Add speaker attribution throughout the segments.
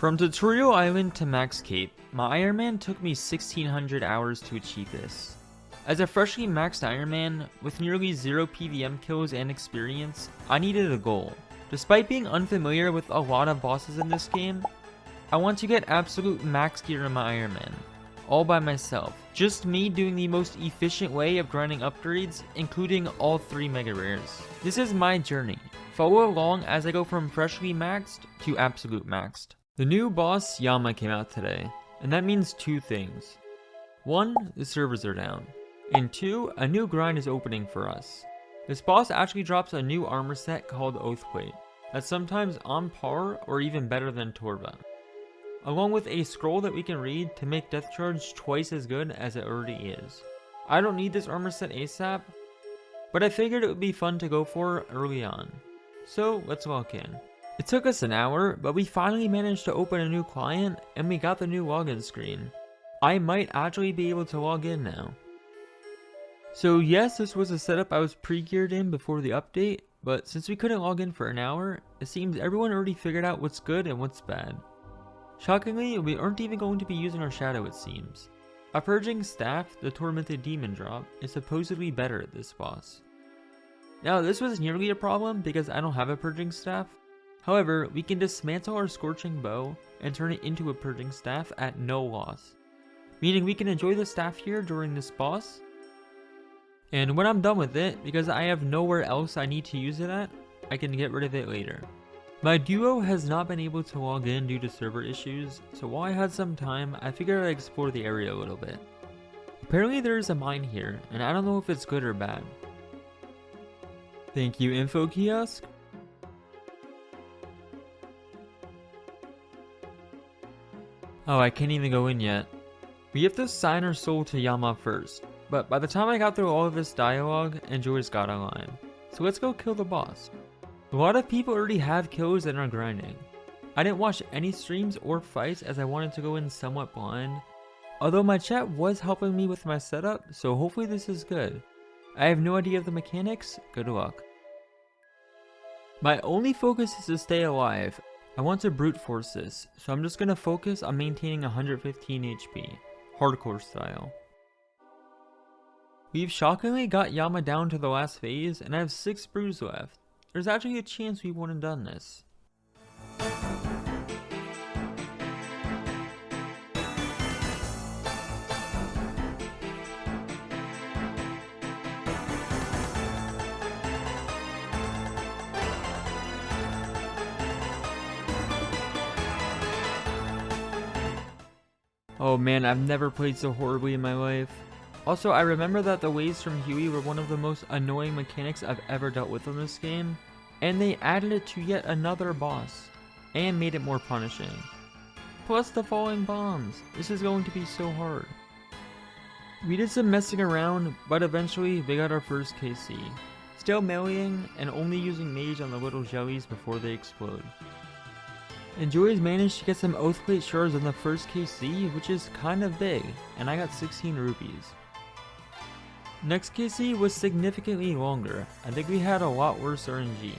Speaker 1: From Tutorial Island to Max Cape, my Iron Man took me 1600 hours to achieve this. As a freshly maxed Iron Man, with nearly 0 PVM kills and experience, I needed a goal. Despite being unfamiliar with a lot of bosses in this game, I want to get absolute max gear in my Iron Man, all by myself. Just me doing the most efficient way of grinding upgrades, including all 3 mega rares. This is my journey. Follow along as I go from freshly maxed to absolute maxed. The new boss Yama came out today, and that means 2 things. 1, the servers are down, and 2, a new grind is opening for us. This boss actually drops a new armor set called Oathplate, that's sometimes on par or even better than Torva, along with a scroll that we can read to make Death Charge twice as good as it already is. I don't need this armor set ASAP, but I figured it would be fun to go for early on. So let's log in. It took us an hour, but we finally managed to open a new client and we got the new login screen. I might actually be able to log in now. So yes, this was a setup I was pre-geared in before the update, but since we couldn't log in for an hour, it seems everyone already figured out what's good and what's bad. Shockingly, we aren't even going to be using our shadow, it seems. A purging staff, the tormented demon drop, is supposedly better at this boss. Now this was nearly a problem because I don't have a purging staff. However, we can dismantle our scorching bow and turn it into a purging staff at no loss, meaning we can enjoy the staff here during this boss, and when I'm done with it, because I have nowhere else I need to use it at, I can get rid of it later. My duo has not been able to log in due to server issues, so while I had some time, I figured I'd explore the area a little bit. Apparently there is a mine here, and I don't know if it's good or bad. Thank you, info kiosk. Oh, I can't even go in yet. We have to sign our soul to Yama first, but by the time I got through all of this dialogue, Joyce got online. So let's go kill the boss. A lot of people already have kills and are grinding. I didn't watch any streams or fights as I wanted to go in somewhat blind, although my chat was helping me with my setup, so hopefully this is good. I have no idea of the mechanics, good luck. My only focus is to stay alive. I want to brute force this, so I'm just going to focus on maintaining 115 HP, hardcore style. We've shockingly got Yama down to the last phase and I have 6 brews left. There's actually a chance we wouldn't have done this. Oh man, I've never played so horribly in my life. Also, I remember that the waves from Huey were one of the most annoying mechanics I've ever dealt with in this game, and they added it to yet another boss, and made it more punishing. Plus the falling bombs, this is going to be so hard. We did some messing around, but eventually we got our first KC. Still meleeing, and only using mage on the little jellies before they explode. And Joy's managed to get some Oathplate shards on the first KC, which is kind of big, and I got 16 rupees. Next KC was significantly longer. I think we had a lot worse RNG.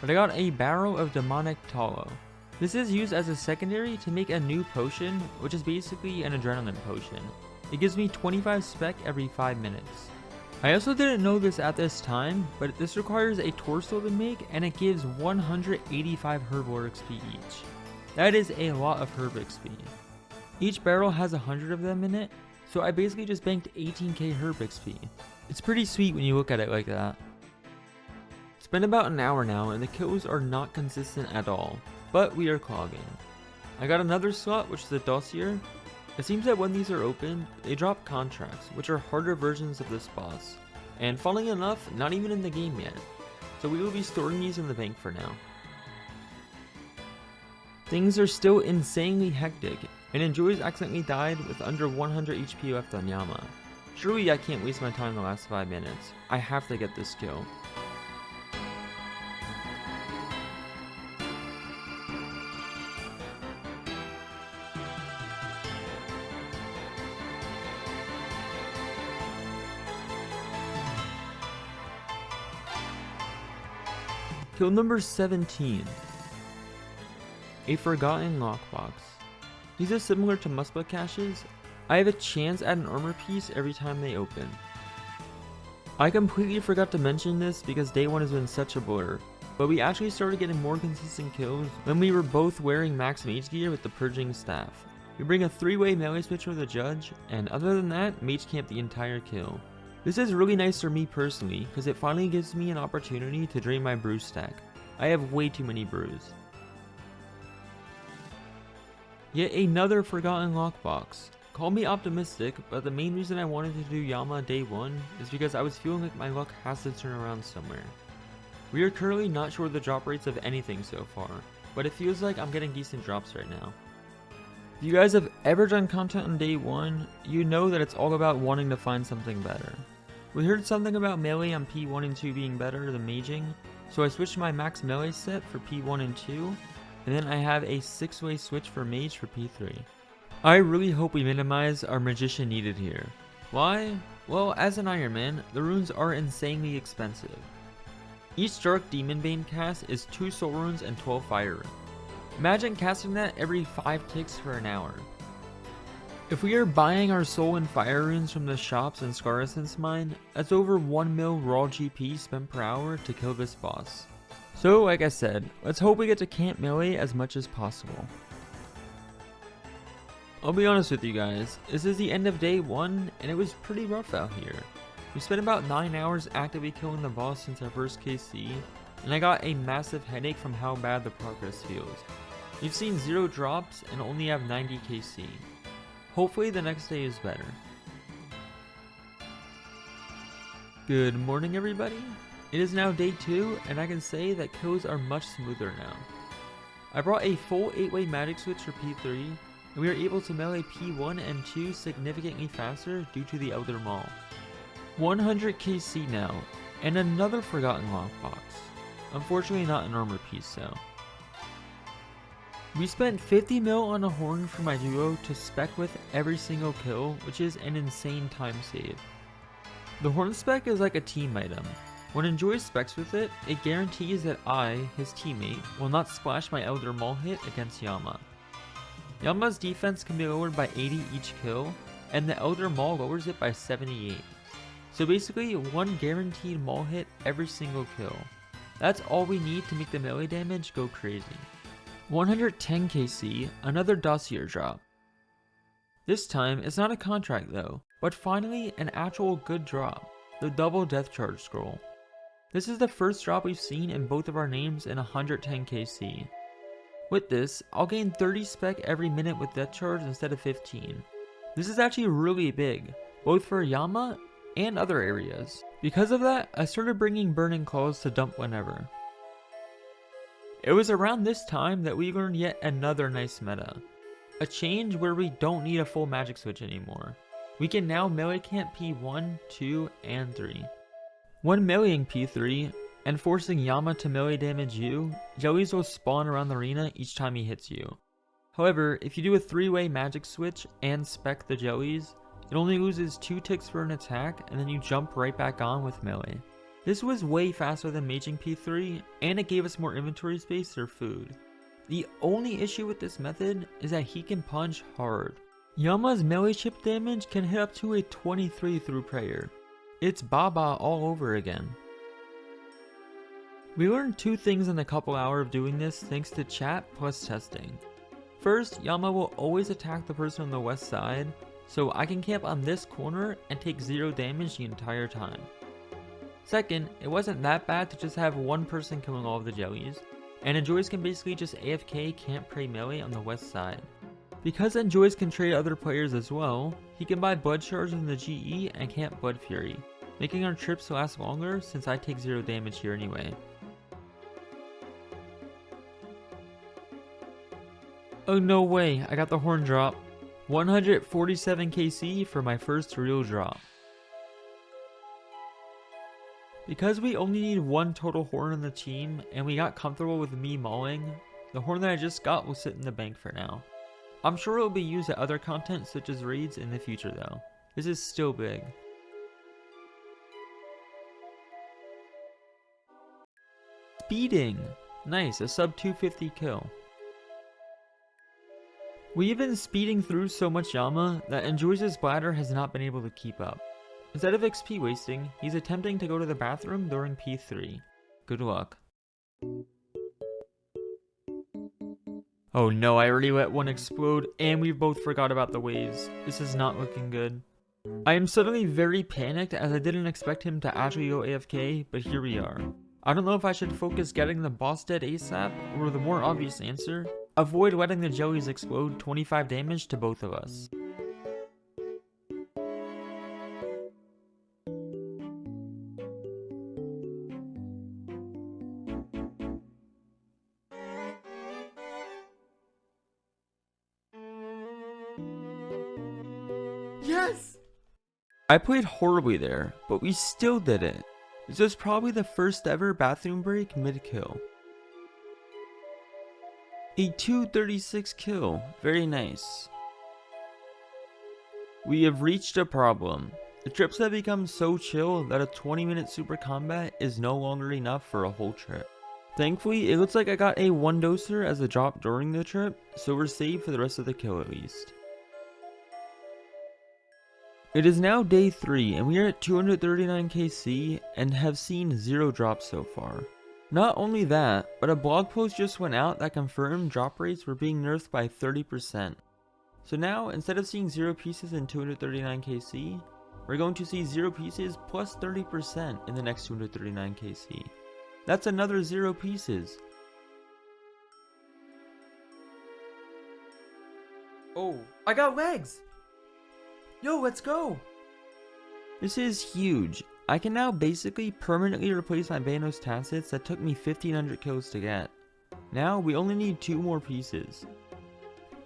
Speaker 1: But I got a barrel of demonic tallow. This is used as a secondary to make a new potion, which is basically an adrenaline potion. It gives me 25 spec every 5 minutes. I also didn't know this at this time, but this requires a torso to make and it gives 185 herbal XP each. That is a lot of herb XP. Each barrel has 100 of them in it, so I basically just banked 18k herb XP. It's pretty sweet when you look at it like that. It's been about an hour now and the kills are not consistent at all, but we are clogging. I got another slot, which is a dossier. It seems that when these are opened, they drop contracts, which are harder versions of this boss. And funnily enough, not even in the game yet. So we will be storing these in the bank for now. Things are still insanely hectic, and Joy's accidentally died with under 100 HP left on Yama. Surely I can't waste my time in the last 5 minutes. I have to get this kill. Kill number 17. a forgotten lockbox. These are similar to Muspa caches. I have a chance at an armor piece every time they open. I completely forgot to mention this because day 1 has been such a blur, but we actually started getting more consistent kills when we were both wearing max mage gear with the purging staff. We bring a 3-way melee switch for the judge, and other than that, mage camp the entire kill. This is really nice for me personally, because it finally gives me an opportunity to drain my brew stack. I have way too many brews. Yet another forgotten lockbox. Call me optimistic, but the main reason I wanted to do Yama day 1 is because I was feeling like my luck has to turn around somewhere. We are currently not sure the drop rates of anything so far, but it feels like I'm getting decent drops right now. If you guys have ever done content on day 1, you know that it's all about wanting to find something better. We heard something about melee on P1 and 2 being better than maging, so I switched my max melee set for P1 and 2, and then I have a 6-way switch for mage for P3. I really hope we minimize our magician needed here. Why? Well, as an Iron Man, the runes are insanely expensive. Each Dark Demon Bane cast is 2 soul runes and 12 fire runes. Imagine casting that every 5 ticks for an hour. If we are buying our soul and fire runes from the shops and Scar Essence mine, that's over 1 mil raw GP spent per hour to kill this boss. So like I said, let's hope we get to camp melee as much as possible. I'll be honest with you guys, this is the end of day 1 and it was pretty rough out here. We spent about 9 hours actively killing the boss since our first KC, and I got a massive headache from how bad the progress feels. We've seen 0 drops and only have 90 KC. Hopefully the next day is better. Good morning everybody. It is now day 2 and I can say that kills are much smoother now. I brought a full 8-way magic switch for P3, and we are able to melee P1 and 2 significantly faster due to the Elder Maul. 100 KC now, and another forgotten lockbox. Unfortunately not an armor piece though. We spent 50 mil on a horn for my duo to spec with every single kill, which is an insane time save. The horn spec is like a team item. When Enjoy specs with it, it guarantees that I, his teammate, will not splash my Elder Maul hit against Yama. Yama's defense can be lowered by 80 each kill, and the Elder Maul lowers it by 78. So basically, 1 guaranteed Maul hit every single kill. That's all we need to make the melee damage go crazy. 110 KC, another dossier drop. This time, it's not a contract though, but finally an actual good drop, the double death charge scroll. This is the first drop we've seen in both of our names in 110 KC. With this, I'll gain 30 spec every minute with death charge instead of 15. This is actually really big, both for Yama and other areas. Because of that, I started bringing Burning Claws to dump whenever. It was around this time that we learned yet another nice meta. A change where we don't need a full magic switch anymore. We can now melee camp P1, 2, and 3. When meleeing P3, and forcing Yama to melee damage you, jellies will spawn around the arena each time he hits you. However, if you do a 3-way magic switch and spec the jellies, it only loses 2 ticks for an attack and then you jump right back on with melee. This was way faster than maging P3, and it gave us more inventory space or food. The only issue with this method is that he can punch hard. Yama's melee chip damage can hit up to a 23 through prayer. It's Baba all over again. We learned 2 things in the couple hour of doing this thanks to chat plus testing. First, Yama will always attack the person on the west side, so I can camp on this corner and take 0 damage the entire time. Second, it wasn't that bad to just have one person killing all of the jellies, and Enjoys can basically just AFK camp pray melee on the west side. Because Enjoys can trade other players as well, he can buy blood charges in the GE and camp Blood Fury, making our trips last longer since I take 0 damage here anyway. Oh no way, I got the horn drop. 147 KC for my first real drop. Because we only need 1 total horn on the team, and we got comfortable with me mauling, the horn that I just got will sit in the bank for now. I'm sure it will be used at other content such as raids in the future though. This is still big. Speeding! Nice, a sub 250 kill. We've been speeding through so much Yama that Enjoy's bladder has not been able to keep up. Instead of XP wasting, he's attempting to go to the bathroom during P3. Good luck. Oh no, I already let one explode, and we both forgot about the waves. This is not looking good. I am suddenly very panicked as I didn't expect him to actually go AFK, but here we are. I don't know if I should focus getting the boss dead ASAP, or the more obvious answer, avoid letting the jellies explode 25 damage to both of us. Yes! I played horribly there, but we still did it. This was probably the first ever bathroom break mid-kill. A 236 kill, very nice. We have reached a problem. The trips have become so chill that a 20-minute super combat is no longer enough for a whole trip. Thankfully, it looks like I got a 1-doser as a drop during the trip, so we're saved for the rest of the kill at least. It is now day 3 and we are at 239 KC and have seen 0 drops so far. Not only that, but a blog post just went out that confirmed drop rates were being nerfed by 30%. So now, instead of seeing 0 pieces in 239 KC, we're going to see 0 pieces plus 30% in the next 239 KC. That's another 0 pieces. Oh, I got legs! Yo, let's go! This is huge. I can now basically permanently replace my Banos Tacits that took me 1500 kills to get. Now we only need 2 more pieces.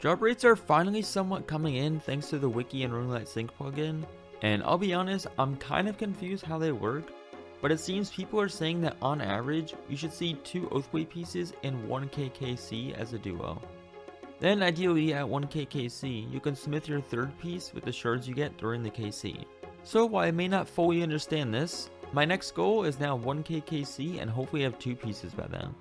Speaker 1: Drop rates are finally somewhat coming in thanks to the Wiki and Runelight Sync plugin, and I'll be honest, I'm kind of confused how they work, but it seems people are saying that on average, you should see 2 Oathblade pieces in 1k KC as a duo. Then ideally at 1k KC, you can smith your 3rd piece with the shards you get during the KC. So while I may not fully understand this, my next goal is now 1k KC and hopefully have 2 pieces by then.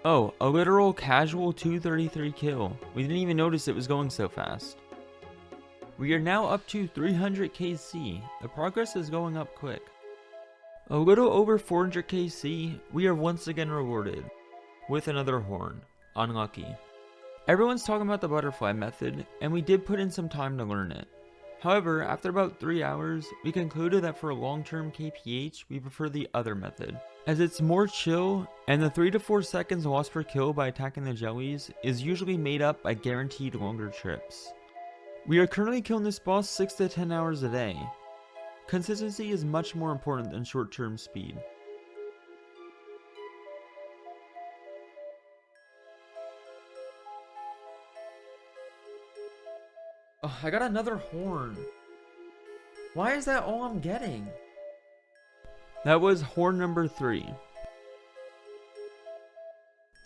Speaker 1: Oh, a literal casual 233 kill. We didn't even notice it was going so fast. We are now up to 300 KC. The progress is going up quick. A little over 400 KC, we are once again rewarded with another horn. Unlucky. Everyone's talking about the butterfly method, and we did put in some time to learn it. However, after about 3 hours, we concluded that for a long-term KPH, we prefer the other method, as it's more chill, and the 3 to 4 seconds lost per kill by attacking the jellies is usually made up by guaranteed longer trips. We are currently killing this boss 6 to 10 hours a day. Consistency is much more important than short-term speed. Oh, I got another horn. Why is that all I'm getting? That was horn number 3.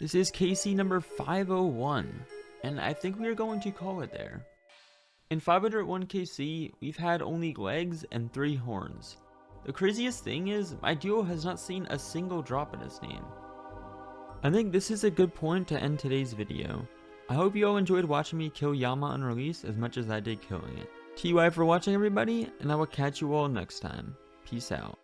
Speaker 1: This is KC number 501, and I think we are going to call it there. In 501 KC, we've had only legs and 3 horns. The craziest thing is, my duo has not seen a single drop in its name. I think this is a good point to end today's video. I hope you all enjoyed watching me kill Yama on release as much as I did killing it. TY for watching everybody, and I will catch you all next time. Peace out.